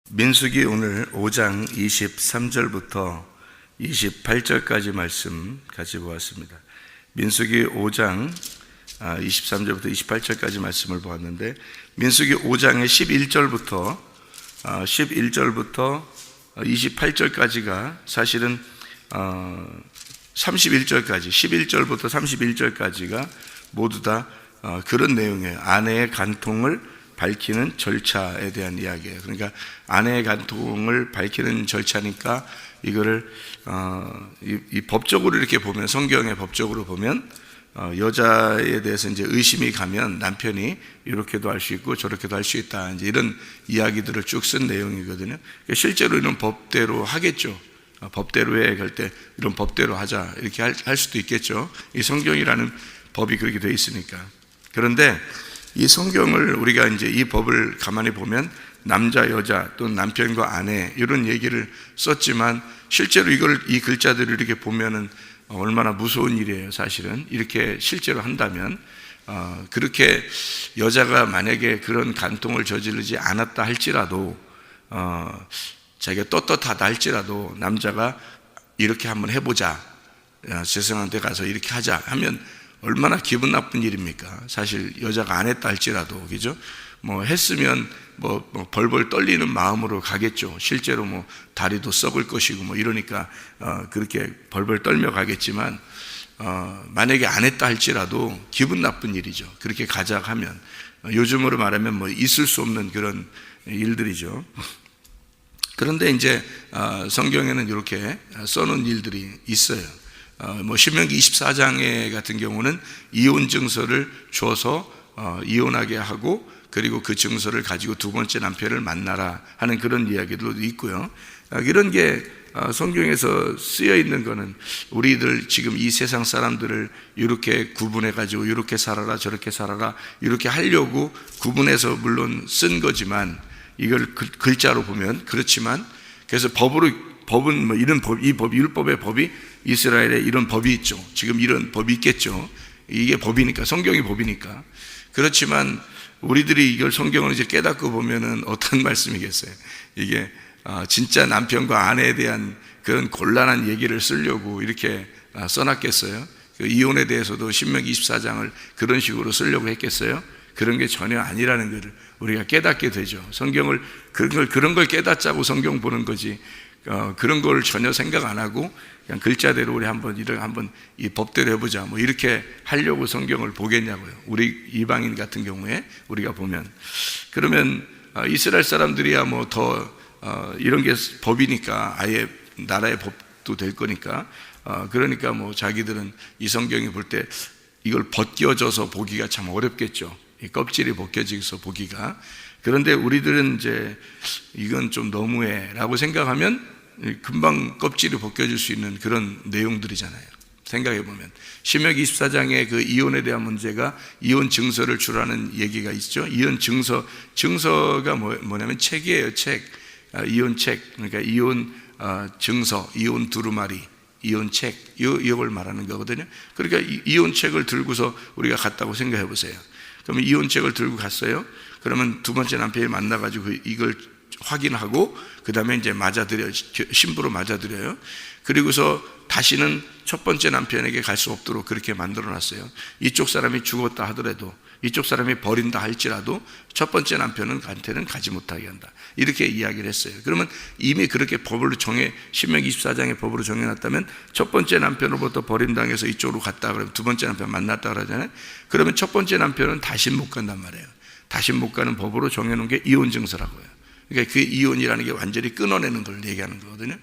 민수기 오늘 5장 23절부터 28절까지 말씀 같이 보았습니다. 민수기 5장 23절부터 28절까지 말씀을 보았는데, 민수기 5장의 11절부터 28절까지가 사실은 31절까지, 11절부터 31절까지가 모두 다 그런 내용이에요. 아내의 간통을 밝히는 절차에 대한 이야기예요. 그러니까 아내의 간통을 밝히는 절차니까 이거를 이 법적으로 이렇게 보면, 성경의 법적으로 보면 여자에 대해서 이제 의심이 가면 남편이 이렇게도 할 수 있고 저렇게도 할 수 있다, 이제 이런 이야기들을 쭉 쓴 내용이거든요. 실제로 이런 법대로 하겠죠. 법대로 해 갈 때 이런 법대로 하자 이렇게 할 수도 있겠죠. 이 성경이라는 법이 그렇게 되어 있으니까. 그런데 이 성경을 우리가 이제 이 법을 가만히 보면 남자, 여자 또는 남편과 아내 이런 얘기를 썼지만, 실제로 이 글자들을 이렇게 보면은 얼마나 무서운 일이에요. 사실은 이렇게 실제로 한다면, 그렇게 여자가 만약에 그런 간통을 저지르지 않았다 할지라도, 자기가 떳떳하다 할지라도 남자가 이렇게 한번 해보자, 세상한테 가서 이렇게 하자 하면 얼마나 기분 나쁜 일입니까? 사실 여자가 안 했다 할지라도, 그죠? 뭐 했으면 뭐 벌벌 떨리는 마음으로 가겠죠. 실제로 뭐 다리도 썩을 것이고 뭐 이러니까 그렇게 벌벌 떨며 가겠지만, 만약에 안 했다 할지라도 기분 나쁜 일이죠. 그렇게 가자 하면, 요즘으로 말하면 뭐 있을 수 없는 그런 일들이죠. 그런데 이제 성경에는 이렇게 써놓은 일들이 있어요. 뭐 신명기 24장에 같은 경우는 이혼 증서를 줘서 이혼하게 하고, 그리고 그 증서를 가지고 두 번째 남편을 만나라 하는 그런 이야기도 있고요. 이런 게 성경에서 쓰여 있는 거는 우리들 지금 이 세상 사람들을 이렇게 구분해 가지고 이렇게 살아라 저렇게 살아라 이렇게 하려고 구분해서 물론 쓴 거지만, 이걸 글자로 보면 그렇지만, 그래서 법은 뭐 이런 법, 이 법, 율법의 법이 이스라엘에 이런 법이 있죠. 지금 이런 법이 있겠죠. 이게 법이니까, 성경이 법이니까. 그렇지만 우리들이 이걸 성경을 이제 깨닫고 보면은 어떤 말씀이겠어요? 이게 진짜 남편과 아내에 대한 그런 곤란한 얘기를 쓰려고 이렇게 써놨겠어요? 그 이혼에 대해서도 신명기 24장을 그런 식으로 쓰려고 했겠어요? 그런 게 전혀 아니라는 것을 우리가 깨닫게 되죠. 성경을 그런 걸 깨닫자고 성경 보는 거지, 그런 걸 전혀 생각 안 하고 그냥 글자대로 우리 한번 이 법대로 해보자 뭐 이렇게 하려고 성경을 보겠냐고요. 우리 이방인 같은 경우에 우리가 보면, 그러면 이스라엘 사람들이야 뭐 더 이런 게 법이니까 아예 나라의 법도 될 거니까, 그러니까 뭐 자기들은 이 성경이 볼 때 이걸 벗겨져서 보기가 참 어렵겠죠. 이 껍질이 벗겨져서 보기가. 그런데 우리들은 이제 이건 좀 너무해 라고 생각하면 금방 껍질이 벗겨질 수 있는 그런 내용들이잖아요. 생각해 보면 신명기 24장의 그 이혼에 대한 문제가 이혼 증서를 주라는 얘기가 있죠. 이혼 증서가 뭐냐면 책이에요. 책. 이혼 책. 그러니까 이혼 증서, 이혼 두루마리, 이혼 책, 이걸 말하는 거거든요. 그러니까 이혼 책을 들고서 우리가 갔다고 생각해 보세요. 그러면 이혼 책을 들고 갔어요. 그러면 두 번째 남편이 만나가지고 이걸 확인하고 그 다음에 이제 맞아들여요. 신부로 맞아들여요. 그리고서 다시는 첫 번째 남편에게 갈 수 없도록 그렇게 만들어놨어요. 이쪽 사람이 죽었다 하더라도, 이쪽 사람이 버린다 할지라도 첫 번째 남편한테는 가지 못하게 한다, 이렇게 이야기를 했어요. 그러면 이미 그렇게 법으로 신명기 24장의 법으로 정해놨다면, 첫 번째 남편으로부터 버림당해서 이쪽으로 갔다 그러면 두 번째 남편 만났다 그러잖아요. 그러면 첫 번째 남편은 다시 못 간단 말이에요. 다시 못 가는 법으로 정해놓은 게 이혼 증서라고요. 그러니까 그 이혼이라는 게 완전히 끊어내는 걸 얘기하는 거거든요.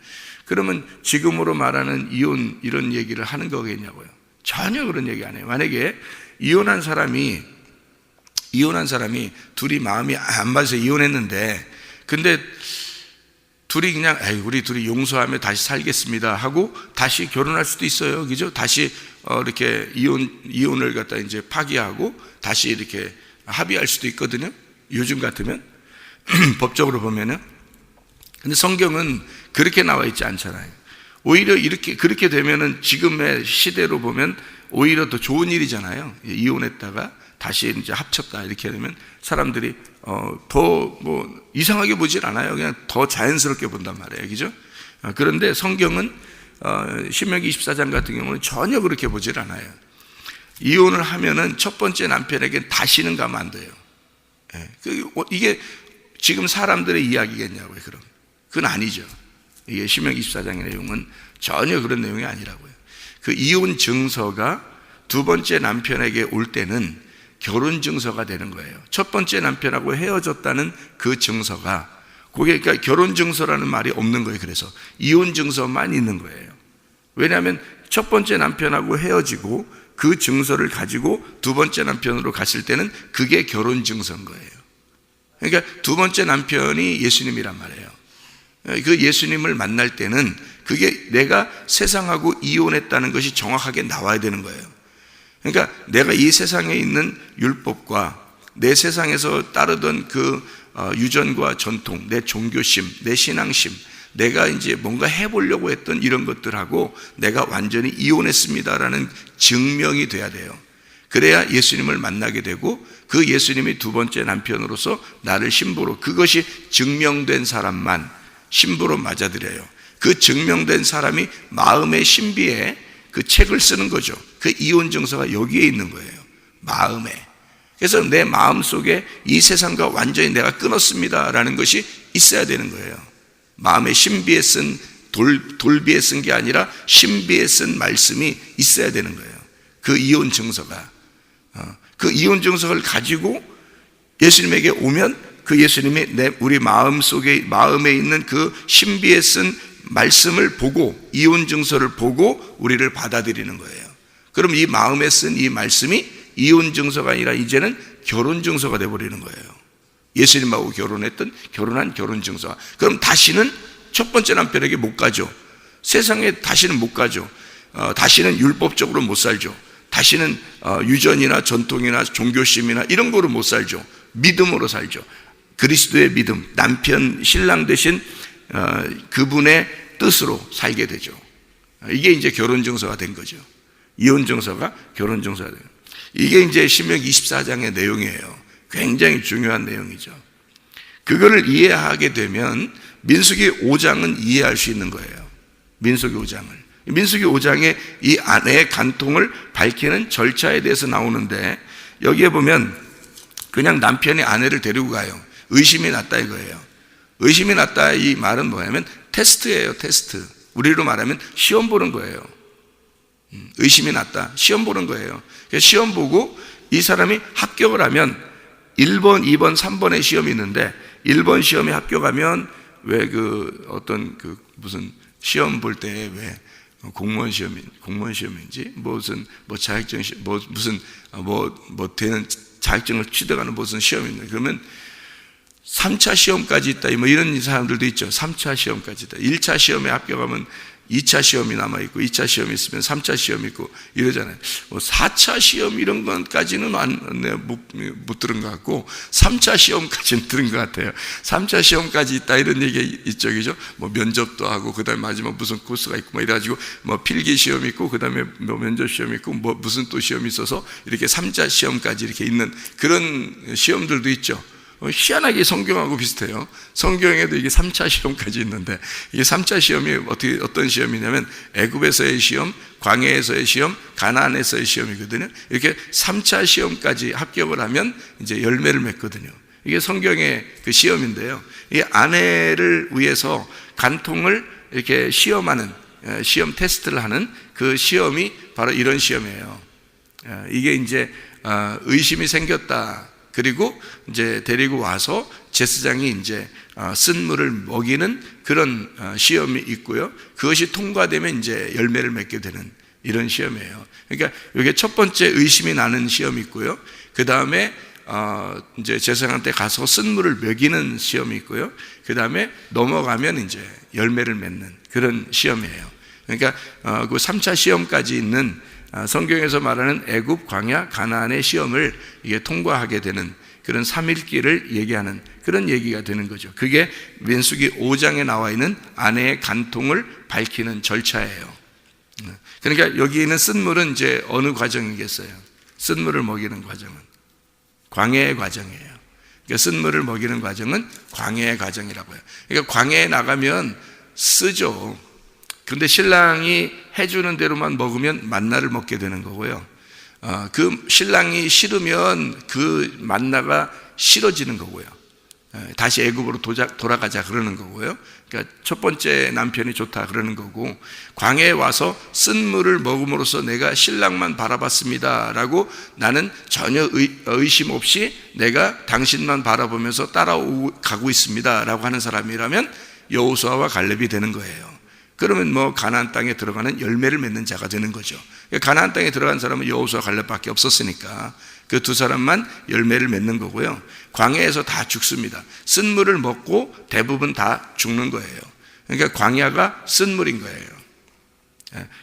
그러면 지금으로 말하는 이혼, 이런 얘기를 하는 거겠냐고요. 전혀 그런 얘기 안 해요. 만약에 이혼한 사람이 둘이 마음이 안 맞아서 이혼했는데, 근데 둘이 그냥 우리 둘이 용서하며 다시 살겠습니다 하고 다시 결혼할 수도 있어요. 그죠? 다시 이렇게 이혼을 갖다 이제 파기하고 다시 이렇게 합의할 수도 있거든요. 요즘 같으면 법적으로 보면은. 근데 성경은 그렇게 나와 있지 않잖아요. 오히려 그렇게 되면은 지금의 시대로 보면 오히려 더 좋은 일이잖아요. 이혼했다가 다시 이제 합쳤다 이렇게 되면 사람들이 더 이상하게 보질 않아요. 그냥 더 자연스럽게 본단 말이에요. 그죠? 그런데 성경은 신명기 24장 같은 경우는 전혀 그렇게 보질 않아요. 이혼을 하면은 첫 번째 남편에게 다시는 가면 안 돼요. 이게 지금 사람들의 이야기겠냐고요. 그럼 그건 아니죠. 이게 신명기 24장의 내용은 전혀 그런 내용이 아니라고요. 그 이혼 증서가 두 번째 남편에게 올 때는 결혼 증서가 되는 거예요. 첫 번째 남편하고 헤어졌다는 그 증서가, 그게 그러니까 결혼 증서라는 말이 없는 거예요. 그래서 이혼 증서만 있는 거예요. 왜냐하면 첫 번째 남편하고 헤어지고 그 증서를 가지고 두 번째 남편으로 갔을 때는 그게 결혼 증서인 거예요. 그러니까 두 번째 남편이 예수님이란 말이에요. 그 예수님을 만날 때는 그게 내가 세상하고 이혼했다는 것이 정확하게 나와야 되는 거예요. 그러니까 내가 이 세상에 있는 율법과 내 세상에서 따르던 그 유전과 전통, 내 종교심, 내 신앙심, 내가 이제 뭔가 해보려고 했던 이런 것들하고 내가 완전히 이혼했습니다라는 증명이 돼야 돼요. 그래야 예수님을 만나게 되고 그 예수님이 두 번째 남편으로서 나를 신부로, 그것이 증명된 사람만 신부로 맞아들여요. 그 증명된 사람이 마음의 신비에 그 책을 쓰는 거죠. 그 이혼 증서가 여기에 있는 거예요. 마음에. 그래서 내 마음 속에 이 세상과 완전히 내가 끊었습니다라는 것이 있어야 되는 거예요. 마음의 신비에 쓴 돌비에 쓴 게 아니라 신비에 쓴 말씀이 있어야 되는 거예요. 그 이혼 증서가. 그 이혼 증서를 가지고 예수님에게 오면 그 예수님이 우리 마음 속에, 마음에 있는 그 신비에 쓴 말씀을 보고, 이혼 증서를 보고 우리를 받아들이는 거예요. 그럼 이 마음에 쓴 이 말씀이 이혼 증서가 아니라 이제는 결혼 증서가 되어버리는 거예요. 예수님하고 결혼한 결혼 증서. 그럼 다시는 첫 번째 남편에게 못 가죠. 세상에 다시는 못 가죠. 다시는 율법적으로 못 살죠. 다시는 유전이나 전통이나 종교심이나 이런 거로 못 살죠. 믿음으로 살죠. 그리스도의 믿음, 남편, 신랑 되신 그분의 뜻으로 살게 되죠. 이게 이제 결혼 증서가 된 거죠. 이혼 증서가 결혼 증서가 돼요. 이게 이제 신명기 24장의 내용이에요. 굉장히 중요한 내용이죠. 그거를 이해하게 되면 민수기 5장은 이해할 수 있는 거예요. 민수기 5장을. 민수기 5장에 이 아내의 간통을 밝히는 절차에 대해서 나오는데, 여기에 보면 그냥 남편이 아내를 데리고 가요. 의심이 났다 이거예요. 의심이 났다 이 말은 뭐냐면 테스트예요. 테스트. 우리로 말하면 시험 보는 거예요. 의심이 났다, 시험 보는 거예요. 시험 보고 이 사람이 합격을 하면 1번, 2번, 3번의 시험이 있는데 1번 시험에 합격하면 왜 어떤 무슨 시험 볼 때 왜 공무원 시험인지 무슨 자격증 시험, 무슨 되는 자격증을 취득하는 무슨 시험이 있는데, 그러면 3차 시험까지 있다, 이런 사람들도 있죠. 3차 시험까지 있다. 1차 시험에 합격하면 2차 시험이 남아있고, 2차 시험이 있으면 3차 시험이 있고 이러잖아요. 4차 시험 이런 것까지는 못 들은 것 같고 3차 시험까지는 들은 것 같아요. 3차 시험까지 있다 이런 얘기 있죠. 그죠? 면접도 하고, 그 다음에 마지막 무슨 코스가 있고 이래가지고 필기 시험이 있고, 그 다음에 면접 시험이 있고, 무슨 또 시험이 있어서 이렇게 3차 시험까지 이렇게 있는 그런 시험들도 있죠. 희한하게 성경하고 비슷해요. 성경에도 이게 3차 시험까지 있는데, 이게 3차 시험이 어떤 시험이냐면 애굽에서의 시험, 광야에서의 시험, 가나안에서의 시험이거든요. 이렇게 3차 시험까지 합격을 하면 이제 열매를 맺거든요. 이게 성경의 그 시험인데요. 이 아내를 위해서 간통을 이렇게 시험하는, 시험 테스트를 하는 그 시험이 바로 이런 시험이에요. 이게 이제 의심이 생겼다. 그리고 이제 데리고 와서 제사장이 이제 쓴물을 먹이는 그런 시험이 있고요. 그것이 통과되면 이제 열매를 맺게 되는 이런 시험이에요. 그러니까 이게 첫 번째 의심이 나는 시험이 있고요. 그 다음에 이제 제사장한테 가서 쓴물을 먹이는 시험이 있고요. 그 다음에 넘어가면 이제 열매를 맺는 그런 시험이에요. 그러니까 그 3차 시험까지 있는 성경에서 말하는 애굽, 광야, 가나안의 시험을 이게 통과하게 되는 그런 3일길을 얘기하는 그런 얘기가 되는 거죠. 그게 민수기 5장에 나와 있는 아내의 간통을 밝히는 절차예요. 그러니까 여기 있는 쓴물은 이제 어느 과정이겠어요? 쓴물을 먹이는 과정은 광야의 과정이에요. 그러니까 쓴물을 먹이는 과정은 광야의 과정이라고요. 그러니까 광야에 나가면 쓰죠. 근데 신랑이 해주는 대로만 먹으면 만나를 먹게 되는 거고요. 그 신랑이 싫으면 그 만나가 싫어지는 거고요. 다시 애굽으로 돌아가자 그러는 거고요. 그러니까 첫 번째 남편이 좋다 그러는 거고, 광야에 와서 쓴물을 먹음으로써 내가 신랑만 바라봤습니다 라고 나는 전혀 의심 없이 내가 당신만 바라보면서 따라가고 있습니다 라고 하는 사람이라면 여호수아와 갈렙이 되는 거예요. 그러면 뭐 가나안 땅에 들어가는 열매를 맺는 자가 되는 거죠. 가나안 땅에 들어간 사람은 여호수아 갈렙밖에 없었으니까 그 두 사람만 열매를 맺는 거고요. 광야에서 다 죽습니다. 쓴물을 먹고 대부분 다 죽는 거예요. 그러니까 광야가 쓴물인 거예요.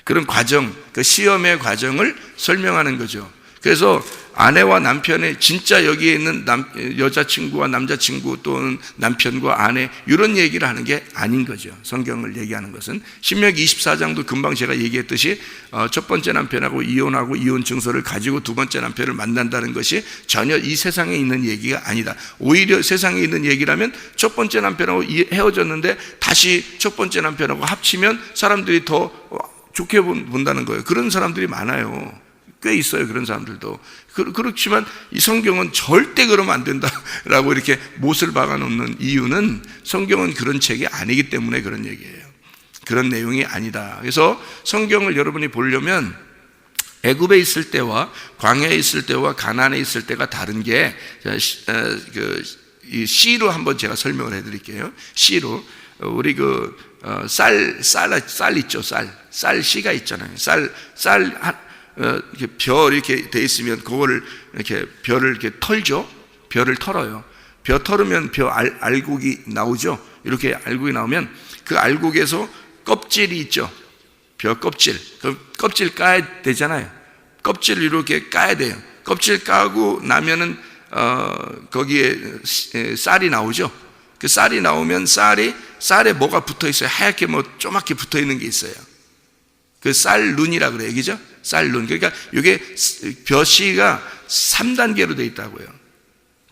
그런 과정, 그 시험의 과정을 설명하는 거죠. 그래서 아내와 남편의 진짜 여기에 있는 여자친구와 남자친구 또는 남편과 아내 이런 얘기를 하는 게 아닌 거죠. 성경을 얘기하는 것은 신명기 24장도 금방 제가 얘기했듯이 첫 번째 남편하고 이혼하고 이혼 증서를 가지고 두 번째 남편을 만난다는 것이 전혀 이 세상에 있는 얘기가 아니다. 오히려 세상에 있는 얘기라면 첫 번째 남편하고 헤어졌는데 다시 첫 번째 남편하고 합치면 사람들이 더 좋게 본다는 거예요. 그런 사람들이 많아요. 꽤 있어요, 그런 사람들도. 그렇지만 이 성경은 절대 그러면 안 된다라고 이렇게 못을 박아놓는 이유는 성경은 그런 책이 아니기 때문에 그런 얘기예요. 그런 내용이 아니다. 그래서 성경을 여러분이 보려면 애굽에 있을 때와 광야에 있을 때와 가나안에 있을 때가 다른 게 이 시로 한번 제가 설명을 해드릴게요. 시로 우리 쌀 있죠, 쌀 씨가 있잖아요. 이렇게 벼 이렇게 돼 있으면 그거를 이렇게 벼를 이렇게 털죠. 벼를 털어요. 벼 털으면 벼 알곡이 나오죠. 이렇게 알곡이 나오면 그 알곡에서 껍질이 있죠. 벼 껍질. 그 껍질 까야 되잖아요. 껍질을 이렇게 까야 돼요. 껍질 까고 나면은 거기에 쌀이 나오죠. 그 쌀이 나오면 쌀에 뭐가 붙어 있어요. 하얗게 뭐 조그맣게 붙어 있는 게 있어요. 그 쌀룬이라 그래요. 그죠? 쌀룬. 그러니까 이게 벼씨가 3단계로 되어 있다고요.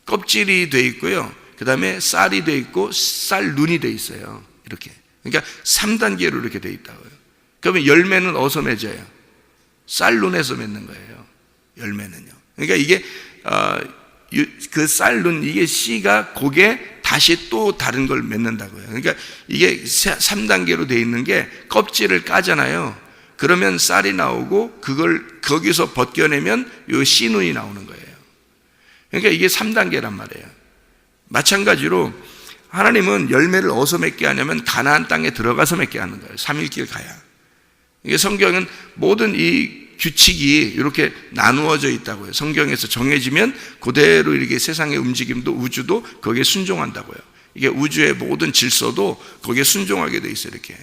껍질이 되어 있고요. 그 다음에 쌀이 되어 있고 쌀룬이 되어 있어요. 이렇게. 그러니까 3단계로 이렇게 되어 있다고요. 그러면 열매는 어디서 맺어요? 쌀룬에서 맺는 거예요. 열매는요. 그러니까 이게 그 쌀룬, 이게 씨가 곡에 다시 또 다른 걸 맺는다고요. 그러니까 이게 3단계로 되어 있는 게 껍질을 까잖아요. 그러면 쌀이 나오고 그걸 거기서 벗겨내면 이 씨눈이 나오는 거예요. 그러니까 이게 3단계란 말이에요. 마찬가지로 하나님은 열매를 어디서 맺게 하냐면 가나안 땅에 들어가서 맺게 하는 거예요. 3일길 가야. 이게 성경은 모든 이 규칙이 이렇게 나누어져 있다고요. 성경에서 정해지면 그대로 이렇게 세상의 움직임도 우주도 거기에 순종한다고요. 이게 우주의 모든 질서도 거기에 순종하게 돼 있어요. 이렇게.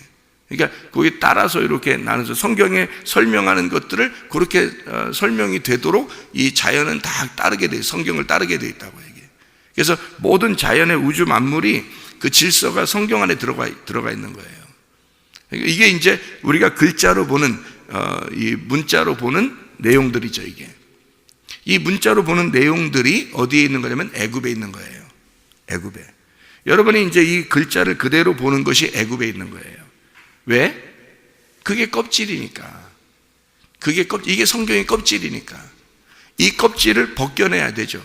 그러니까 거기에 따라서 이렇게 나눠서 성경에 설명하는 것들을 그렇게 설명이 되도록 이 자연은 다 따르게 돼, 성경을 따르게 돼 있다고요. 이게. 그래서 모든 자연의 우주 만물이 그 질서가 성경 안에 들어가 있는 거예요. 그러니까 이게 이제 우리가 글자로 보는 이 문자로 보는 내용들이죠. 이게 이 문자로 보는 내용들이 어디에 있는 거냐면 애굽에 있는 거예요. 애굽에. 여러분이 이제 이 글자를 그대로 보는 것이 애굽에 있는 거예요. 왜? 그게 껍질이니까. 이게 성경의 껍질이니까. 이 껍질을 벗겨내야 되죠.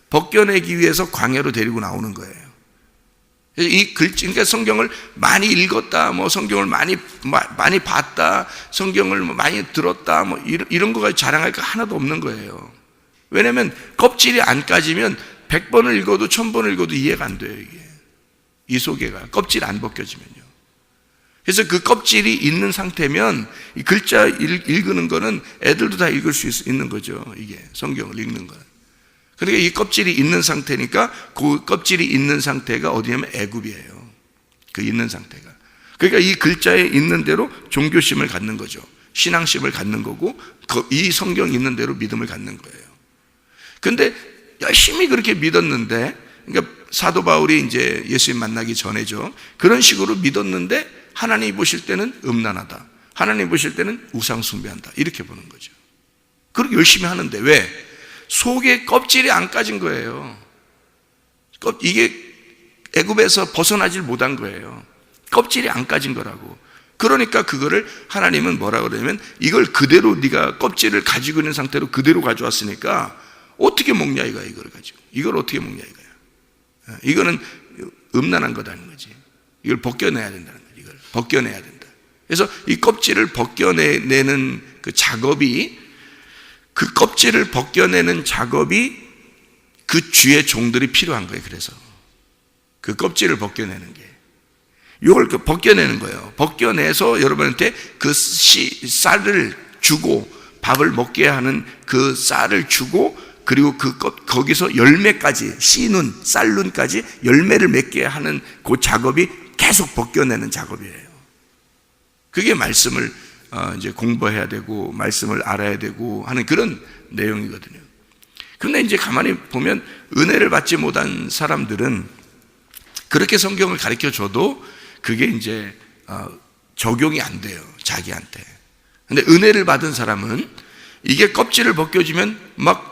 벗겨내기 위해서 광야로 데리고 나오는 거예요. 이 글자, 그러니까 성경을 많이 읽었다, 뭐 성경을 많이 봤다, 성경을 많이 들었다, 뭐 이런 거가 자랑할 거 하나도 없는 거예요. 왜냐하면 껍질이 안 까지면 100번을 읽어도 1000번을 읽어도 이해가 안 돼요. 이게 이 소개가 껍질 안 벗겨지면요. 그래서 그 껍질이 있는 상태면 이 글자 읽는 거는 애들도 다 읽을 수 있는 거죠. 이게 성경을 읽는 거는. 그러니까 이 껍질이 있는 상태니까 그 껍질이 있는 상태가 어디냐면 애굽이에요. 그 있는 상태가. 그러니까 이 글자에 있는 대로 종교심을 갖는 거죠. 신앙심을 갖는 거고 이 성경 있는 대로 믿음을 갖는 거예요. 근데 열심히 그렇게 믿었는데, 그러니까 사도 바울이 이제 예수님 만나기 전에죠. 그런 식으로 믿었는데 하나님이 보실 때는 음란하다. 하나님이 보실 때는 우상 숭배한다. 이렇게 보는 거죠. 그렇게 열심히 하는데 왜? 속에 껍질이 안 까진 거예요. 이게 애굽에서 벗어나질 못한 거예요. 껍질이 안 까진 거라고. 그러니까 그거를 하나님은 뭐라 그러냐면 이걸 그대로 네가 껍질을 가지고 있는 상태로 그대로 가져왔으니까 어떻게 먹냐 이걸 가지고. 이걸 어떻게 먹냐 이거야. 이거는 음란한 거다는 거지. 이걸 벗겨내야 된다는 거지. 이걸 벗겨내야 된다. 그래서 이 껍질을 벗겨내는 그 작업이, 그 껍질을 벗겨내는 작업이 그 주의 종들이 필요한 거예요. 그래서 그 껍질을 벗겨내는 게, 이걸 벗겨내는 거예요. 벗겨내서 여러분한테 그 쌀을 주고, 밥을 먹게 하는 그 쌀을 주고, 그리고 거기서 열매까지, 씨눈, 쌀눈까지 열매를 맺게 하는 그 작업이 계속 벗겨내는 작업이에요. 그게 말씀을 이제 공부해야 되고, 말씀을 알아야 되고 하는 그런 내용이거든요. 그런데 이제 가만히 보면 은혜를 받지 못한 사람들은 그렇게 성경을 가르쳐 줘도 그게 이제 적용이 안 돼요, 자기한테. 근데 은혜를 받은 사람은 이게 껍질을 벗겨지면 막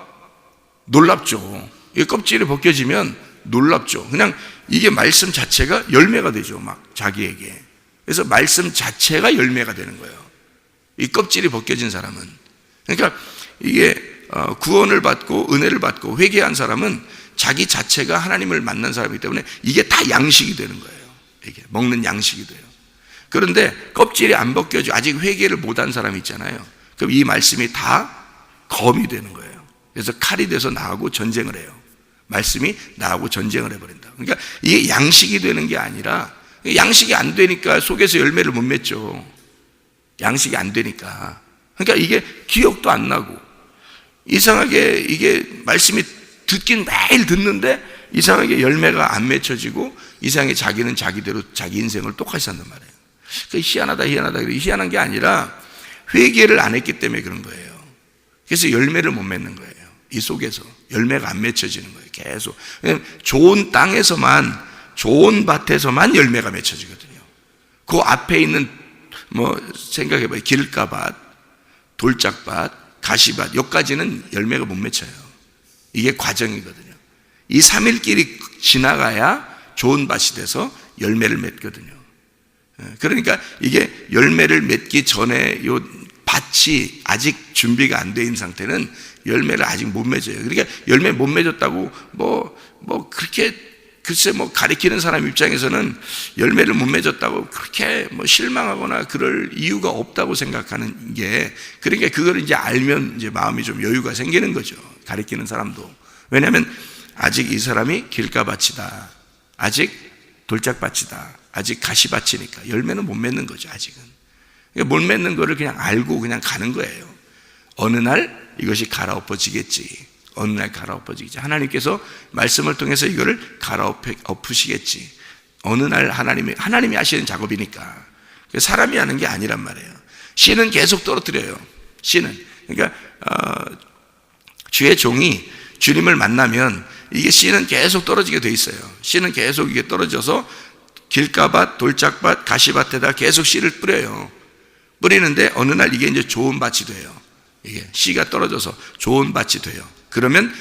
놀랍죠. 이게 껍질이 벗겨지면 놀랍죠. 그냥 이게 말씀 자체가 열매가 되죠, 막 자기에게. 그래서 말씀 자체가 열매가 되는 거예요, 이 껍질이 벗겨진 사람은. 그러니까 이게 구원을 받고 은혜를 받고 회개한 사람은 자기 자체가 하나님을 만난 사람이기 때문에 이게 다 양식이 되는 거예요. 이게 먹는 양식이 돼요. 그런데 껍질이 안 벗겨져 아직 회개를 못한 사람이 있잖아요. 그럼 이 말씀이 다 검이 되는 거예요. 그래서 칼이 돼서 나하고 전쟁을 해요. 말씀이 나하고 전쟁을 해버린다. 그러니까 이게 양식이 되는 게 아니라, 양식이 안 되니까 속에서 열매를 못 맺죠. 양식이 안 되니까. 그러니까 이게 기억도 안 나고, 이상하게 이게 말씀이 듣긴 매일 듣는데 이상하게 열매가 안 맺혀지고, 이상하게 자기는 자기대로 자기 인생을 똑같이 산단 말이에요. 그러니까 희한하다. 희한한 게 아니라 회개를 안 했기 때문에 그런 거예요. 그래서 열매를 못 맺는 거예요. 이 속에서 열매가 안 맺혀지는 거예요. 계속 좋은 땅에서만, 좋은 밭에서만 열매가 맺혀지거든요. 그 앞에 있는 생각해봐요. 길가밭, 돌짝밭, 가시밭, 여기까지는 열매가 못 맺혀요. 이게 과정이거든요. 이 3일 길이 지나가야 좋은 밭이 돼서 열매를 맺거든요. 그러니까 이게 열매를 맺기 전에 요 밭이 아직 준비가 안 돼 있는 상태는 열매를 아직 못 맺어요. 그러니까 열매 못 맺었다고 그렇게 글쎄 가리키는 사람 입장에서는 열매를 못 맺었다고 그렇게 실망하거나 그럴 이유가 없다고 생각하는 게, 그러니까 그걸 이제 알면 이제 마음이 좀 여유가 생기는 거죠. 가리키는 사람도. 왜냐하면 아직 이 사람이 길가밭이다, 아직 돌짝밭이다, 아직 가시밭이니까 열매는 못 맺는 거죠, 아직은. 그러니까 못 맺는 거를 그냥 알고 그냥 가는 거예요. 어느 날 이것이 갈아엎어지겠지. 어느 날 갈아엎어지겠지. 하나님께서 말씀을 통해서 이거를 갈아엎으시겠지. 어느 날 하나님이 하시는 작업이니까. 사람이 하는 게 아니란 말이에요. 씨는 계속 떨어뜨려요. 씨는. 그러니까 주의 종이 주님을 만나면 이게 씨는 계속 떨어지게 돼 있어요. 씨는 계속 이게 떨어져서 길가밭, 돌짝밭, 가시밭에다 계속 씨를 뿌려요. 뿌리는데 어느 날 이게 이제 좋은 밭이 돼요. 이게 씨가 떨어져서 좋은 밭이 돼요. 그러면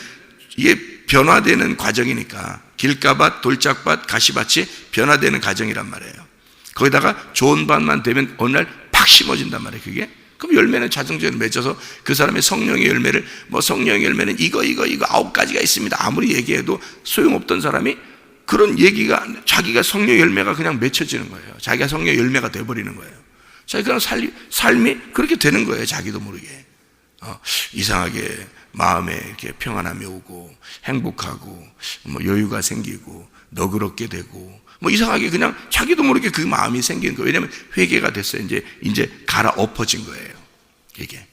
이게 변화되는 과정이니까, 길가밭, 돌짝밭, 가시밭이 변화되는 과정이란 말이에요. 거기다가 좋은 밭만 되면 어느 날 팍 심어진단 말이에요, 그게. 그럼 열매는 자동적으로 맺어서 그 사람의 성령의 열매를, 성령의 열매는 이거 9가지가 있습니다, 아무리 얘기해도 소용없던 사람이 그런 얘기가, 자기가 성령 열매가 그냥 맺혀지는 거예요. 자기가 성령 열매가 돼버리는 거예요. 자기가 삶이 그렇게 되는 거예요, 자기도 모르게. 이상하게 마음에 이렇게 평안함이 오고, 행복하고, 여유가 생기고, 너그럽게 되고, 이상하게 그냥 자기도 모르게 그 마음이 생기는 거예요. 왜냐하면 회개가 됐어요. 이제 갈아엎어진 거예요. 이게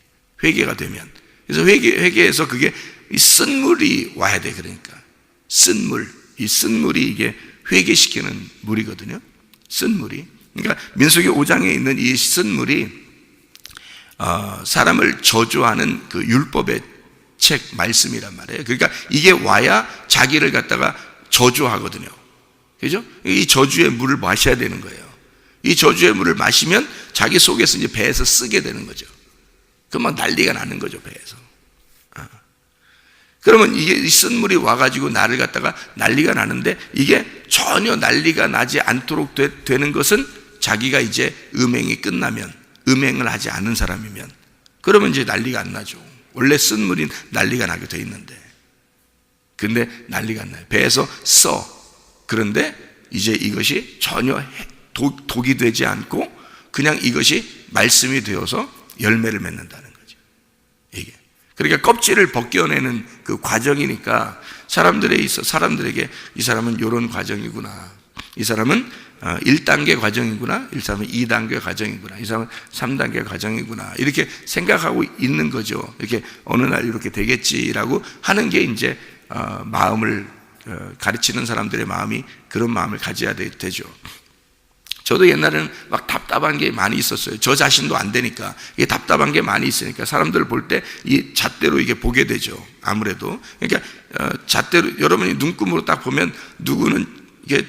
회개가 되면. 그래서 회개해서 그게 이 쓴물이 와야 돼. 그러니까 쓴물, 이 쓴물이 이게 회개시키는 물이거든요. 쓴물이. 그러니까 민수기 5장에 있는 이 쓴물이 사람을 저주하는 그 율법의 책 말씀이란 말이에요. 그러니까 이게 와야 자기를 갖다가 저주하거든요. 그죠? 이 저주의 물을 마셔야 되는 거예요. 이 저주의 물을 마시면 자기 속에서 이제 배에서 쓰게 되는 거죠. 그럼 막 난리가 나는 거죠, 배에서. 그러면 이게 이 쓴물이 와가지고 나를 갖다가 난리가 나는데, 이게 전혀 난리가 나지 않도록 되는 것은 자기가 이제 음행이 끝나면, 음행을 하지 않은 사람이면, 그러면 이제 난리가 안 나죠. 원래 쓴물이 난리가 나게 돼 있는데, 근데 난리가 안 나요. 배에서 써. 그런데 이제 이것이 전혀 독이 되지 않고 그냥 이것이 말씀이 되어서 열매를 맺는다는 거죠. 이게. 그러니까 껍질을 벗겨내는 그 과정이니까 사람들에게 이 사람은 이런 과정이구나, 이 사람은 1단계 과정이구나, 이 사람은 2단계 과정이구나, 이 사람은 3단계 과정이구나, 이렇게 생각하고 있는 거죠. 이렇게 어느 날 이렇게 되겠지라고 하는 게 이제 마음을 가르치는 사람들의 마음이 그런 마음을 가져야 되죠. 저도 옛날에는 막 답답한 게 많이 있었어요. 저 자신도 안 되니까, 이게 답답한 게 많이 있으니까 사람들을 볼 때 이 잣대로 이게 보게 되죠. 아무래도. 그러니까 잣대로, 여러분이 눈금으로 딱 보면 누구는 이게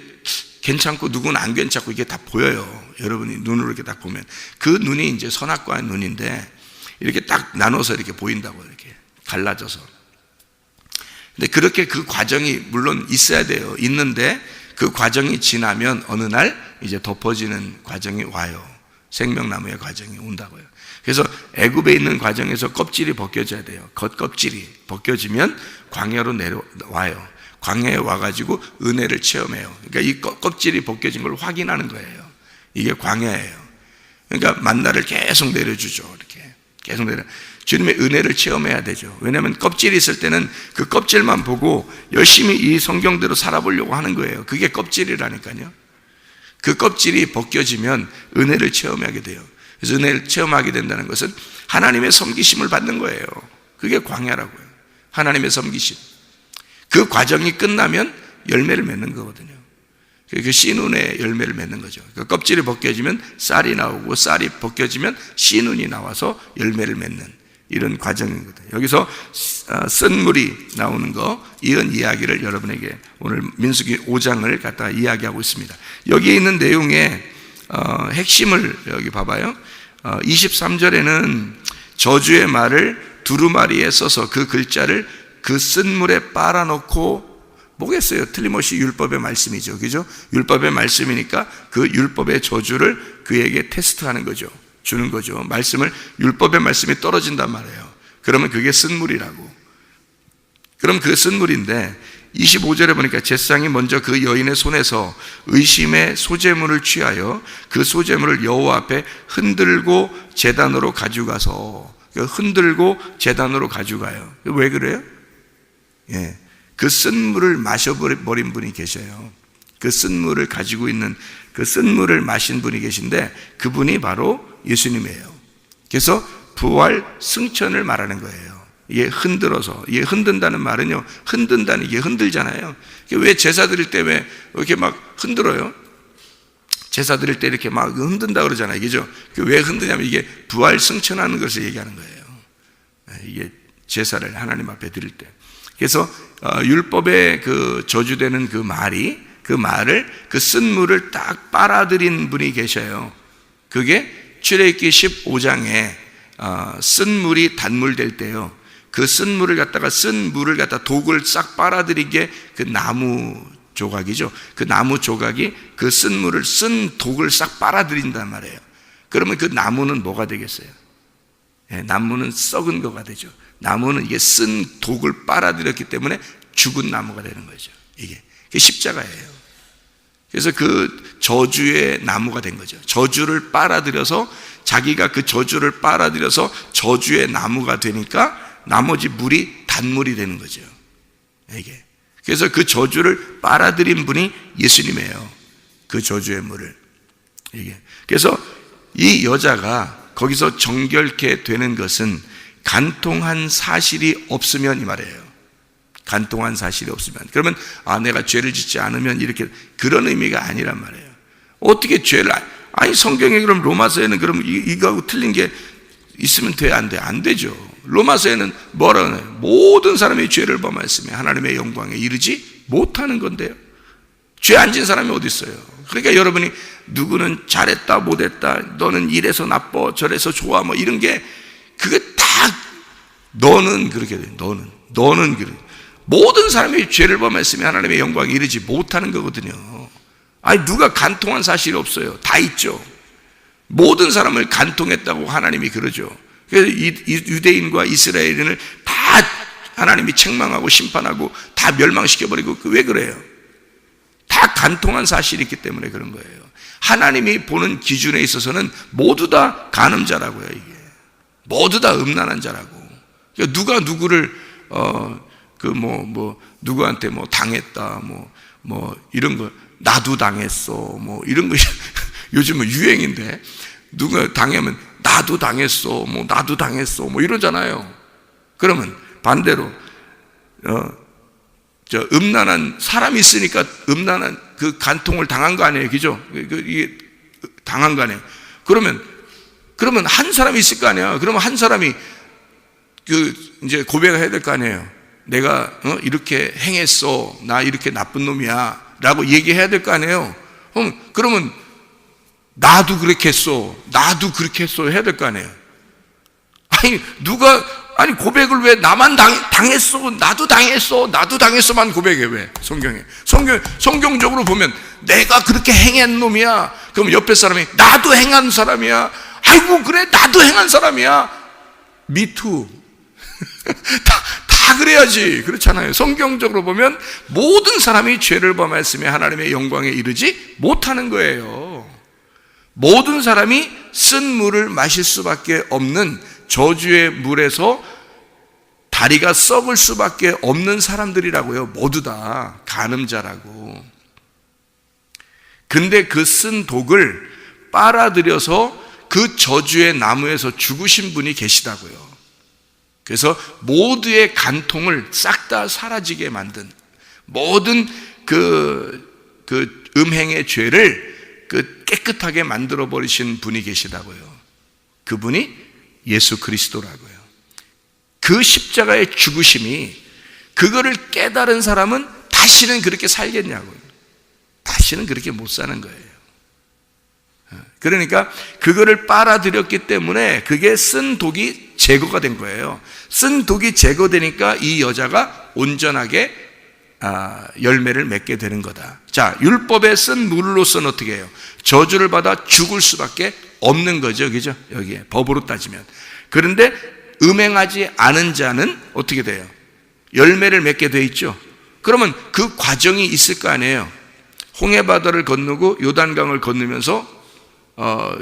괜찮고 누구는 안 괜찮고 이게 다 보여요. 여러분이 눈으로 이렇게 딱 보면 그 눈이 이제 선악과의 눈인데, 이렇게 딱 나눠서 이렇게 보인다고, 이렇게 갈라져서. 근데 그렇게 그 과정이 물론 있어야 돼요. 있는데 그 과정이 지나면 어느 날 이제 덮어지는 과정이 와요. 생명나무의 과정이 온다고요. 그래서 애굽에 있는 과정에서 껍질이 벗겨져야 돼요. 겉껍질이 벗겨지면 광야로 내려와요. 광야에 와가지고 은혜를 체험해요. 그러니까 이 껍질이 벗겨진 걸 확인하는 거예요. 이게 광야예요. 그러니까 만나를 계속 내려주죠. 이렇게 계속 주님의 은혜를 체험해야 되죠. 왜냐하면 껍질이 있을 때는 그 껍질만 보고 열심히 이 성경대로 살아보려고 하는 거예요. 그게 껍질이라니까요. 그 껍질이 벗겨지면 은혜를 체험하게 돼요. 그래서 은혜를 체험하게 된다는 것은 하나님의 섬기심을 받는 거예요. 그게 광야라고요. 하나님의 섬기심. 그 과정이 끝나면 열매를 맺는 거거든요. 그 씨눈의 열매를 맺는 거죠. 그 껍질이 벗겨지면 쌀이 나오고, 쌀이 벗겨지면 씨눈이 나와서 열매를 맺는 이런 과정이거든요. 여기서 쓴물이 나오는 거, 이런 이야기를 여러분에게 오늘 민수기 5장을 갖다 이야기하고 있습니다. 여기에 있는 내용의 핵심을 여기 봐봐요. 23절에는 저주의 말을 두루마리에 써서 그 글자를 그 쓴물에 빨아놓고, 뭐겠어요? 틀림없이 율법의 말씀이죠. 그죠? 율법의 말씀이니까 그 율법의 저주를 그에게 테스트하는 거죠. 주는 거죠. 말씀을, 율법의 말씀이 떨어진단 말이에요. 그러면 그게 쓴물이라고. 그럼 그 쓴물인데 25절에 보니까 제사장이 먼저 그 여인의 손에서 의심의 소제물을 취하여 그 소제물을 여호와 앞에 흔들고 제단으로 가져가서, 흔들고 제단으로 가져가요. 왜 그래요? 예. 그 쓴물을 마셔버린 분이 계셔요. 그 쓴물을 가지고 있는, 그 쓴물을 마신 분이 계신데 그분이 바로 예수님이에요. 그래서 부활 승천을 말하는 거예요. 이게 흔들어서, 이게 흔든다는 말은요, 흔든다는, 이게 흔들잖아요. 왜 제사 드릴 때 왜 이렇게 막 흔들어요? 제사 드릴 때 이렇게 막 흔든다 그러잖아요. 그죠? 왜 흔드냐면 이게 부활 승천하는 것을 얘기하는 거예요. 이게 제사를 하나님 앞에 드릴 때. 그래서 율법에 그 저주되는 그 말이, 그 말을, 그 쓴물을 딱 빨아들인 분이 계셔요. 그게 출애굽기 15장에 쓴물이 단물될 때요, 그 쓴물을 갖다가, 쓴 물을 갖다 독을 싹 빨아들인 게 그 나무 조각이죠. 그 나무 조각이 그 쓴물을, 쓴 독을 싹 빨아들인단 말이에요. 그러면 그 나무는 뭐가 되겠어요? 예, 나무는 썩은 거가 되죠. 나무는 이게 쓴 독을 빨아들였기 때문에 죽은 나무가 되는 거죠. 이게 십자가예요. 그래서 그 저주의 나무가 된 거죠. 저주를 빨아들여서, 자기가 그 저주를 빨아들여서 저주의 나무가 되니까 나머지 물이 단물이 되는 거죠. 이게. 그래서 그 저주를 빨아들인 분이 예수님이에요. 그 저주의 물을. 이게. 그래서 이 여자가 거기서 정결케 되는 것은 간통한 사실이 없으면, 이 말이에요. 간통한 사실이 없으면. 그러면 내가 죄를 짓지 않으면, 이렇게, 그런 의미가 아니란 말이에요. 어떻게 죄를, 아니 성경에 그럼 로마서에는 그럼 이거하고 틀린 게 있으면 돼, 안 돼? 안 되죠. 로마서에는 뭐라고 해요? 모든 사람이 죄를 범하였으며 하나님의 영광에 이르지 못하는 건데요. 죄 안 진 사람이 어디 있어요? 그러니까 여러분이 누구는 잘했다 못했다, 너는 이래서 나빠 저래서 좋아, 뭐 이런 게, 그게 다 너는 그렇게 돼. 너는 그렇게. 모든 사람이 죄를 범했으면 하나님의 영광에 이르지 못하는 거거든요. 아니, 누가 간통한 사실이 없어요. 다 있죠. 모든 사람을 간통했다고 하나님이 그러죠. 그래서 유대인과 이스라엘인을 다 하나님이 책망하고 심판하고 다 멸망시켜버리고, 왜 그래요? 다 간통한 사실이 있기 때문에 그런 거예요. 하나님이 보는 기준에 있어서는 모두 다 간음자라고요. 이게 모두 다 음란한 자라고. 그러니까 누가 누구를 누구한테 뭐 당했다, 뭐 이런 거, 나도 당했어, 뭐 이런 거 요즘은 유행인데, 누가 당하면 나도 당했어, 뭐 나도 당했어, 뭐 이러잖아요. 그러면 반대로 음란한 사람이 있으니까 음란한 그 간통을 당한 거 아니에요, 그죠? 이게 당한 거 아니에요. 그러면 한 사람이 있을 거 아니야. 그러면 한 사람이 이제 고백을 해야 될 거 아니에요. 내가 이렇게 행했어, 나 이렇게 나쁜 놈이야 라고 얘기해야 될 거 아니에요. 그러면 나도 그렇게 했어, 나도 그렇게 했어 해야 될 거 아니에요. 아니 고백을 왜 나만 당했어, 나도 당했어, 나도 당했어만 고백해? 왜? 성경적으로 보면 내가 그렇게 행한 놈이야. 그럼 옆에 사람이 나도 행한 사람이야. 아이고 그래, 나도 행한 사람이야. 미투. 다 그래야지. 그렇잖아요. 성경적으로 보면 모든 사람이 죄를 범했으며 하나님의 영광에 이르지 못하는 거예요. 모든 사람이 쓴 물을 마실 수밖에 없는 저주의 물에서 다리가 썩을 수밖에 없는 사람들이라고요. 모두 다 간음자라고. 근데 그 쓴 독을 빨아들여서 그 저주의 나무에서 죽으신 분이 계시다고요. 그래서 모두의 간통을 싹 다 사라지게 만든, 모든 그 음행의 죄를 깨끗하게 만들어 버리신 분이 계시다고요. 그분이 예수 그리스도라고요. 그 십자가의 죽으심이, 그거를 깨달은 사람은 다시는 그렇게 살겠냐고요. 다시는 그렇게 못 사는 거예요. 그러니까 그거를 빨아들였기 때문에 그게 쓴 독이 제거가 된 거예요. 쓴 독이 제거되니까 이 여자가 온전하게 열매를 맺게 되는 거다. 자, 율법에 쓴 물로서는 어떻게 해요? 저주를 받아 죽을 수밖에 없는 거죠. 그죠? 여기에 법으로 따지면. 그런데 음행하지 않은 자는 어떻게 돼요? 열매를 맺게 돼 있죠. 그러면 그 과정이 있을 거 아니에요. 홍해바다를 건너고 요단강을 건너면서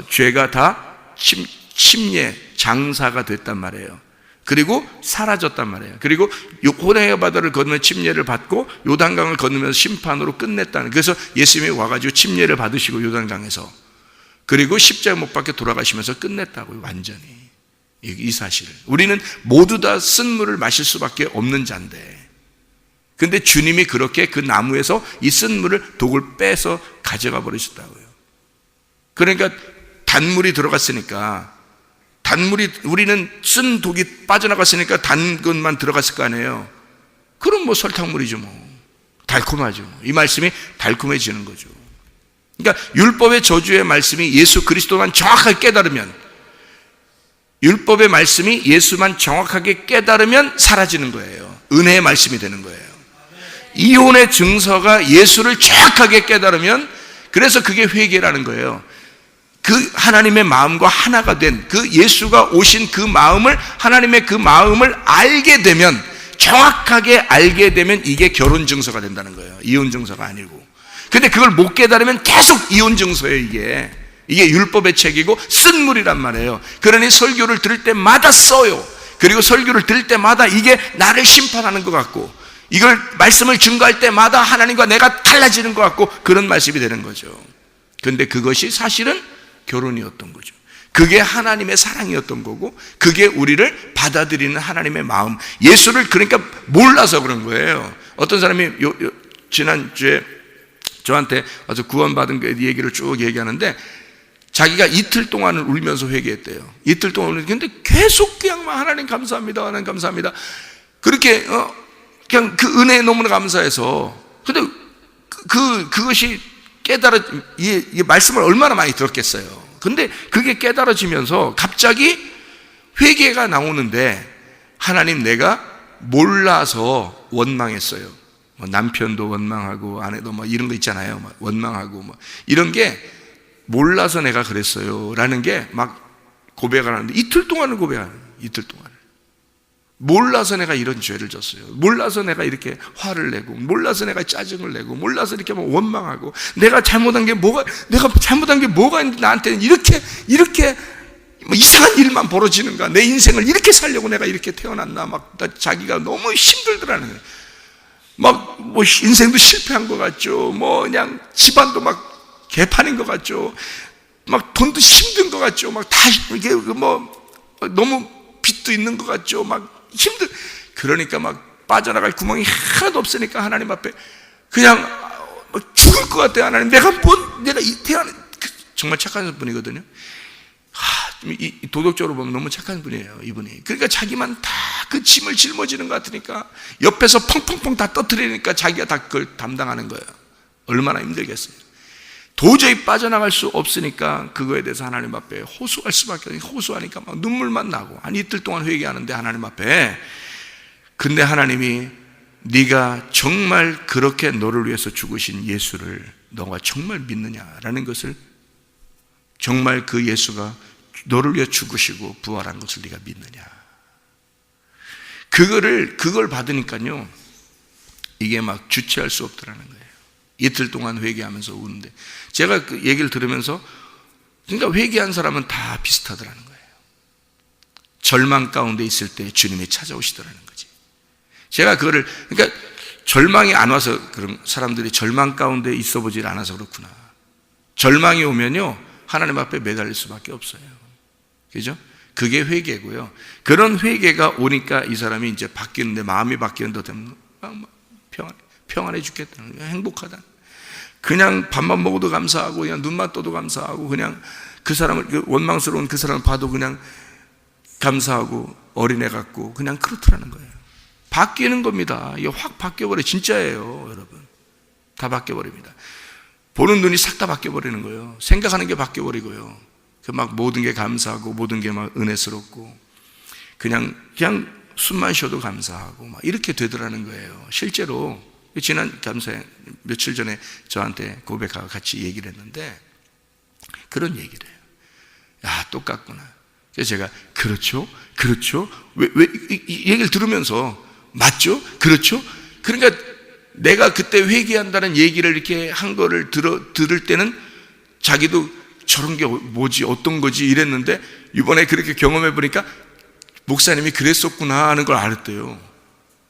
죄가 다 침례, 장사가 됐단 말이에요. 그리고 사라졌단 말이에요. 그리고 홍해바다를 건너 침례를 받고 요단강을 건너면서 심판으로 끝냈다는. 그래서 예수님이 와가지고 침례를 받으시고 요단강에서, 그리고 십자가 못 박혀 돌아가시면서 끝냈다고요. 완전히 이 사실을. 우리는 모두 다 쓴 물을 마실 수밖에 없는 자인데, 근데 주님이 그렇게 그 나무에서 이 쓴 물을, 독을 빼서 가져가 버리셨다고요. 그러니까 단물이 들어갔으니까, 우리는 쓴 독이 빠져나갔으니까 단 것만 들어갔을 거 아니에요. 그럼 뭐 설탕물이죠, 뭐. 달콤하죠. 이 말씀이 달콤해지는 거죠. 그러니까 율법의 저주의 말씀이 예수 그리스도만 정확하게 깨달으면, 율법의 말씀이 예수만 정확하게 깨달으면 사라지는 거예요. 은혜의 말씀이 되는 거예요. 이혼의 증서가 예수를 정확하게 깨달으면, 그래서 그게 회개라는 거예요. 그 하나님의 마음과 하나가 된 그 예수가 오신 그 마음을, 하나님의 그 마음을 알게 되면, 정확하게 알게 되면 이게 결혼 증서가 된다는 거예요. 이혼 증서가 아니고. 근데 그걸 못 깨달으면 계속 이혼 증서예요. 이게 율법의 책이고 쓴 물이란 말이에요. 그러니 설교를 들을 때마다 써요. 그리고 설교를 들을 때마다 이게 나를 심판하는 것 같고, 이걸 말씀을 증거할 때마다 하나님과 내가 달라지는 것 같고, 그런 말씀이 되는 거죠. 근데 그것이 사실은 결혼이었던 거죠. 그게 하나님의 사랑이었던 거고, 그게 우리를 받아들이는 하나님의 마음, 예수를 그러니까 몰라서 그런 거예요. 어떤 사람이 지난주에 저한테 아주 구원받은 그 얘기를 쭉 얘기하는데, 자기가 이틀 동안을 울면서 회개했대요. 이틀 동안 울는데 계속 그냥 하나님 감사합니다, 하나님 감사합니다, 그렇게 그냥 그 은혜에 너무나 감사해서. 근데 그것이 이 말씀을 얼마나 많이 들었겠어요. 근데 그게 깨달아지면서 갑자기 회개가 나오는데, 하나님 내가 몰라서 원망했어요. 뭐 남편도 원망하고 아내도 뭐 이런 거 있잖아요. 막 원망하고 뭐 이런 게 몰라서 내가 그랬어요 라는 게 막 고백을 하는데 이틀 동안을 고백하는 거예요. 이틀 동안 몰라서 내가 이런 죄를 졌어요. 몰라서 내가 이렇게 화를 내고, 몰라서 내가 짜증을 내고, 몰라서 이렇게 막 원망하고, 내가 잘못한 게 뭐가 있는데 나한테는 이렇게 뭐 이상한 일만 벌어지는가? 내 인생을 이렇게 살려고 내가 이렇게 태어났나? 막 자기가 너무 힘들더라는 거예요. 막 뭐 인생도 실패한 것 같죠. 뭐 그냥 집안도 막 개판인 것 같죠. 막 돈도 힘든 것 같죠. 막 다 이게 뭐 너무 빚도 있는 것 같죠. 막 그러니까 막 빠져나갈 구멍이 하나도 없으니까 하나님 앞에 그냥 죽을 것 같아요. 하나님, 내가 정말 착한 분이거든요. 도덕적으로 보면 너무 착한 분이에요, 이분이. 그러니까 자기만 다 그 짐을 짊어지는 것 같으니까 옆에서 펑펑펑 다 떠뜨리니까 자기가 다 그걸 담당하는 거예요. 얼마나 힘들겠어요. 도저히 빠져나갈 수 없으니까 그거에 대해서 하나님 앞에 호소할 수밖에 없어요. 호소하니까 막 눈물만 나고 한 이틀 동안 회개하는데 하나님 앞에. 근데 하나님이 네가 정말 그렇게 너를 위해서 죽으신 예수를 너가 정말 믿느냐라는 것을, 정말 그 예수가 너를 위해 죽으시고 부활한 것을 네가 믿느냐, 그걸 받으니까요 이게 막 주체할 수 없더라는 거예요. 이틀 동안 회개하면서 우는데, 제가 그 얘기를 들으면서, 그러니까 회개한 사람은 다 비슷하더라는 거예요. 절망 가운데 있을 때 주님이 찾아오시더라는 거지. 제가 그거를, 그러니까 절망이 안 와서 그런 사람들이 절망 가운데 있어 보질 않아서 그렇구나. 절망이 오면요 하나님 앞에 매달릴 수밖에 없어요. 그죠? 그게 회개고요. 그런 회개가 오니까 이 사람이 이제 바뀌는데, 마음이 바뀌는데 되면 평안해 죽겠다는 거예요. 행복하다. 그냥 밥만 먹어도 감사하고, 그냥 눈만 떠도 감사하고, 그냥 그 사람을, 원망스러운 그 사람을 봐도 그냥 감사하고, 어린애 같고, 그냥 그렇더라는 거예요. 바뀌는 겁니다. 이게 확 바뀌어버려요. 진짜예요, 여러분. 다 바뀌어버립니다. 보는 눈이 싹 다 바뀌어버리는 거예요. 생각하는 게 바뀌어버리고요. 그 막 모든 게 감사하고, 모든 게 막 은혜스럽고, 그냥 숨만 쉬어도 감사하고, 막 이렇게 되더라는 거예요. 실제로 지난 감사에 며칠 전에 저한테 고백하고 같이 얘기를 했는데 그런 얘기를 해요. 야, 똑같구나. 그래서 제가 그렇죠? 왜 이 얘기를 들으면서 맞죠? 그렇죠? 그러니까 내가 그때 회개한다는 얘기를 이렇게 한 거를 들을 때는 자기도 저런 게 뭐지, 어떤 거지 이랬는데, 이번에 그렇게 경험해 보니까 목사님이 그랬었구나 하는 걸 알았대요.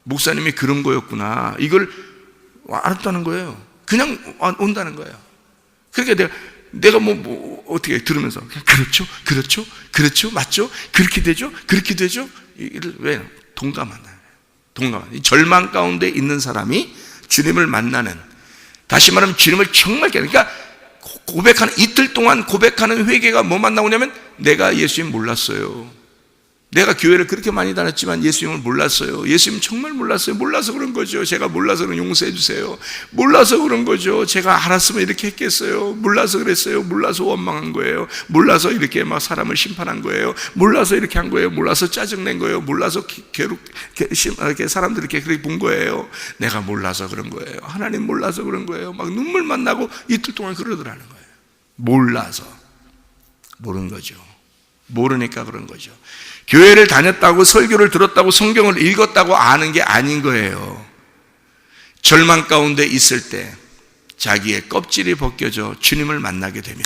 목사님이 그런 거였구나, 이걸 알았다는 거예요. 그냥 온다는 거예요. 그러니까 내가 뭐 어떻게 들으면서 그렇죠, 맞죠, 그렇게 되죠. 왜? 동감하는. 절망 가운데 있는 사람이 주님을 만나는, 다시 말하면 주님을 정말, 그러니까 고백하는, 이틀 동안 고백하는 회개가 뭐만 나오냐면, 내가 예수님 몰랐어요. 내가 교회를 그렇게 많이 다녔지만 예수님을 몰랐어요. 예수님 정말 몰랐어요. 몰라서 그런 거죠. 제가 몰라서 그런, 용서해 주세요. 몰라서 그런 거죠. 제가 알았으면 이렇게 했겠어요. 몰라서 그랬어요. 몰라서 원망한 거예요. 몰라서 이렇게 막 사람을 심판한 거예요. 몰라서 이렇게 한 거예요. 몰라서 짜증낸 거예요. 몰라서 이렇게 사람들 이렇게 그렇게 본 거예요. 내가 몰라서 그런 거예요. 하나님 몰라서 그런 거예요. 막 눈물만 나고 이틀 동안 그러더라는 거예요. 몰라서. 모르는 거죠. 모르니까 그런 거죠. 교회를 다녔다고, 설교를 들었다고, 성경을 읽었다고 아는 게 아닌 거예요. 절망 가운데 있을 때 자기의 껍질이 벗겨져 주님을 만나게 되면,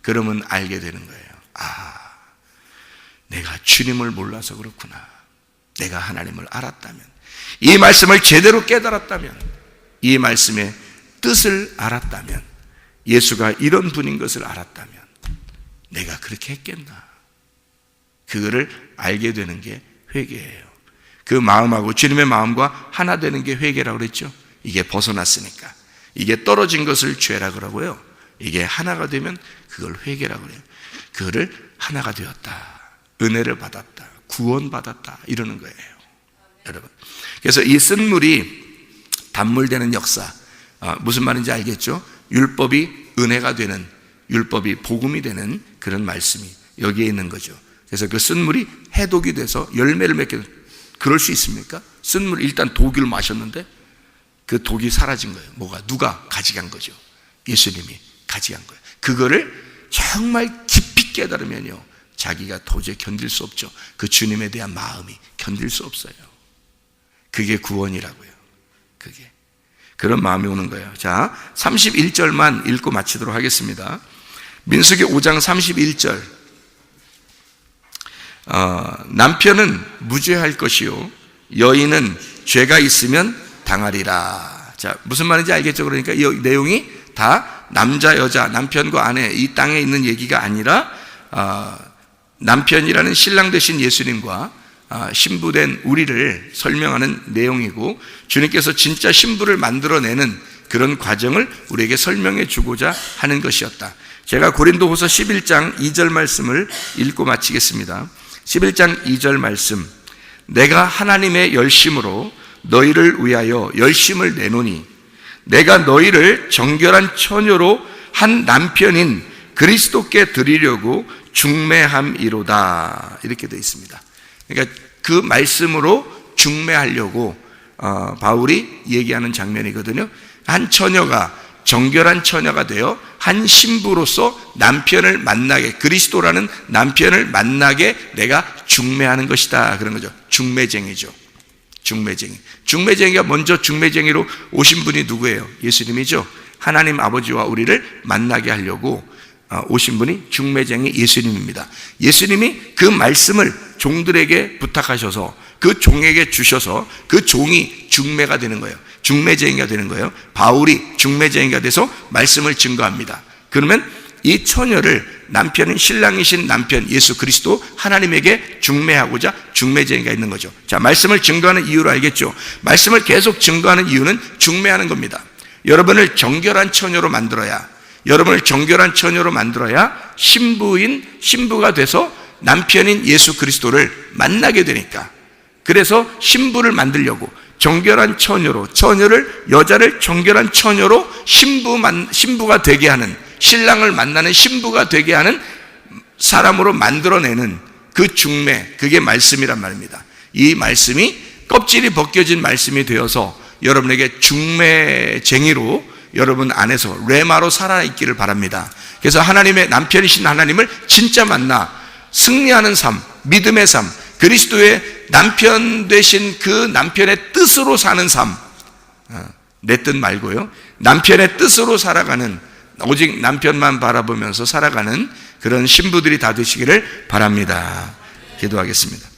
그러면 알게 되는 거예요. 아, 내가 주님을 몰라서 그렇구나. 내가 하나님을 알았다면, 이 말씀을 제대로 깨달았다면, 이 말씀의 뜻을 알았다면, 예수가 이런 분인 것을 알았다면 내가 그렇게 했겠나. 그거를 알게 되는 게 회개예요. 그 마음하고, 주님의 마음과 하나 되는 게 회개라고 그랬죠. 이게 벗어났으니까. 이게 떨어진 것을 죄라 그러고요, 이게 하나가 되면 그걸 회개라고 그래요. 그거를 하나가 되었다, 은혜를 받았다, 구원받았다, 이러는 거예요, 여러분. 그래서 이 쓴물이 단물되는 역사, 무슨 말인지 알겠죠? 율법이 은혜가 되는, 율법이 복음이 되는 그런 말씀이 여기에 있는 거죠. 그래서 그 쓴물이 해독이 돼서 열매를 맺게, 그럴 수 있습니까? 쓴 물 일단 독을 마셨는데 그 독이 사라진 거예요. 뭐가? 누가 가져간 거죠? 예수님이 가져간 거예요. 그거를 정말 깊이 깨달으면요, 자기가 도저히 견딜 수 없죠. 그 주님에 대한 마음이 견딜 수 없어요. 그게 구원이라고요. 그게 그런 마음이 오는 거예요. 자, 31절만 읽고 마치도록 하겠습니다. 민수기 5장 31절. 남편은 무죄할 것이요 여인은 죄가 있으면 당하리라. 자, 무슨 말인지 알겠죠? 그러니까 이 내용이 다 남자 여자 남편과 아내 이 땅에 있는 얘기가 아니라 남편이라는 신랑 되신 예수님과 신부된 우리를 설명하는 내용이고, 주님께서 진짜 신부를 만들어내는 그런 과정을 우리에게 설명해 주고자 하는 것이었다. 제가 고린도후서 11장 2절 말씀을 읽고 마치겠습니다. 11장 2절 말씀. 내가 하나님의 열심으로 너희를 위하여 열심을 내노니 내가 너희를 정결한 처녀로 한 남편인 그리스도께 드리려고 중매함이로다. 이렇게 되어 있습니다. 그러니까 그 말씀으로 중매하려고 바울이 얘기하는 장면이거든요. 한 처녀가 정결한 처녀가 되어 한 신부로서 남편을 만나게, 그리스도라는 남편을 만나게 내가 중매하는 것이다. 그런 거죠. 중매쟁이죠. 중매쟁이. 중매쟁이가 먼저 중매쟁이로 오신 분이 누구예요? 예수님이죠. 하나님 아버지와 우리를 만나게 하려고 오신 분이 중매쟁이 예수님입니다. 예수님이 그 말씀을 종들에게 부탁하셔서 그 종에게 주셔서 그 종이 중매가 되는 거예요. 중매쟁이가 되는 거예요. 바울이 중매쟁이가 돼서 말씀을 증거합니다. 그러면 이 처녀를 남편인 신랑이신 남편 예수 그리스도 하나님에게 중매하고자 중매쟁이가 있는 거죠. 자, 말씀을 증거하는 이유를 알겠죠? 말씀을 계속 증거하는 이유는 중매하는 겁니다. 여러분을 정결한 처녀로 만들어야, 신부가 돼서 남편인 예수 그리스도를 만나게 되니까, 그래서 신부를 만들려고 정결한 처녀로, 여자를 정결한 처녀로 신부가 되게 하는, 신랑을 만나는 신부가 되게 하는 사람으로 만들어내는 그 중매, 그게 말씀이란 말입니다. 이 말씀이 껍질이 벗겨진 말씀이 되어서 여러분에게 중매쟁이로 여러분 안에서 레마로 살아있기를 바랍니다. 그래서 하나님의 남편이신 하나님을 진짜 만나 승리하는 삶, 믿음의 삶, 그리스도의 남편 되신 그 남편의 뜻으로 사는 삶, 내 뜻 말고요, 남편의 뜻으로 살아가는, 오직 남편만 바라보면서 살아가는 그런 신부들이 다 되시기를 바랍니다. 기도하겠습니다.